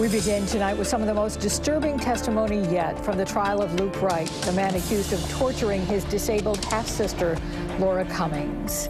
We begin tonight with some of the most disturbing testimony yet from the trial of Luke Wright, the man accused of torturing his disabled half-sister, Laura Cummings.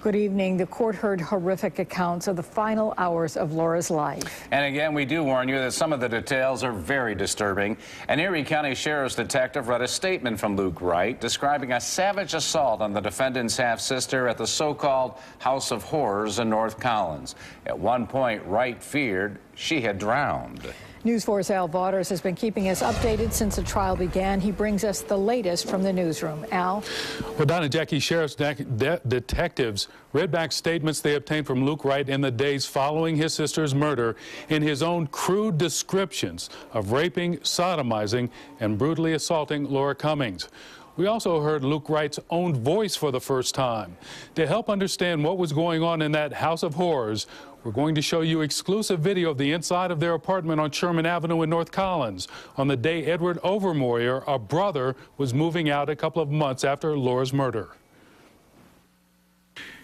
Good evening. The court heard horrific accounts of the final hours of Laura's life. And again, we do warn you that some of the details are very disturbing. An Erie County Sheriff's detective read a statement from Luke Wright describing a savage assault on the defendant's half-sister at the so-called House of Horrors in North Collins. At one point, Wright feared she had drowned. News 4's Al Vaughters has been keeping us updated since the trial began. He brings us the latest from the newsroom. Al? Well, Don and Jackie, Sheriff's detectives read back statements they obtained from Luke Wright in the days following his sister's murder in his own crude descriptions of raping, sodomizing, and brutally assaulting Laura Cummings. We also heard Luke Wright's own voice for the first time. To help understand what was going on in that House of Horrors, we're going to show you exclusive video of the inside of their apartment on Sherman Avenue in North Collins on the day Edward Overmoyer, a brother, was moving out a couple of months after Laura's murder.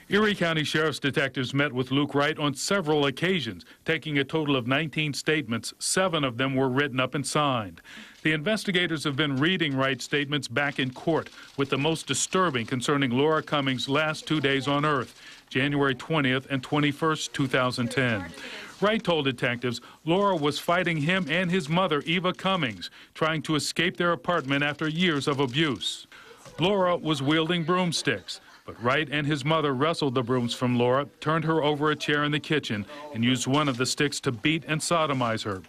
Erie County Sheriff's detectives met with Luke Wright on several occasions, taking a total of 19 statements. 7 of them were written up and signed. The investigators have been reading Wright's statements back in court, with the most disturbing concerning Laura Cummings' last 2 days on Earth, January 20th and 21st, 2010. Wright told detectives Laura was fighting him and his mother, Eva Cummings, trying to escape their apartment after years of abuse. Laura was wielding broomsticks, but Wright and his mother wrestled the brooms from Laura, turned her over a chair in the kitchen, and used one of the sticks to beat and sodomize her.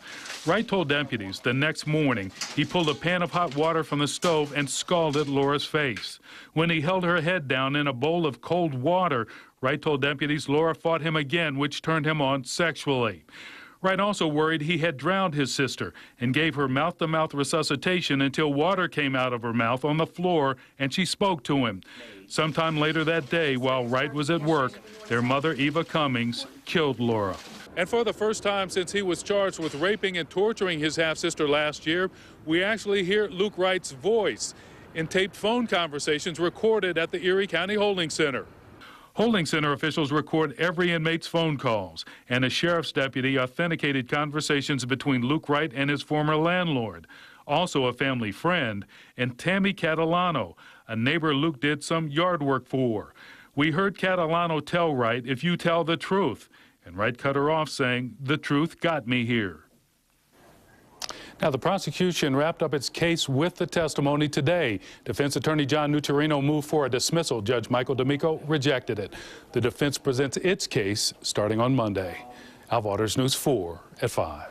Wright told deputies the next morning he pulled a pan of hot water from the stove and scalded Laura's face. When he held her head down in a bowl of cold water, Wright told deputies Laura fought him again, which turned him on sexually. Wright also worried he had drowned his sister and gave her mouth-to-mouth resuscitation until water came out of her mouth on the floor and she spoke to him. Sometime later that day, while Wright was at work, their mother, Eva Cummings, killed Laura. And for the first time since he was charged with raping and torturing his half-sister last year, we actually hear Luke Wright's voice in taped phone conversations recorded at the Erie County Holding Center. Holding Center officials record every inmate's phone calls, and a sheriff's deputy authenticated conversations between Luke Wright and his former landlord, also a family friend, and Tammy Catalano, a neighbor Luke did some yard work for. We heard Catalano tell Wright, "If you tell the truth," and Wright cut her off saying, "The truth got me here." Now, the prosecution wrapped up its case with the testimony today. Defense attorney John Nucciarino moved for a dismissal. Judge Michael D'Amico rejected it. The defense presents its case starting on Monday. Al Vaughters, News 4 at 5.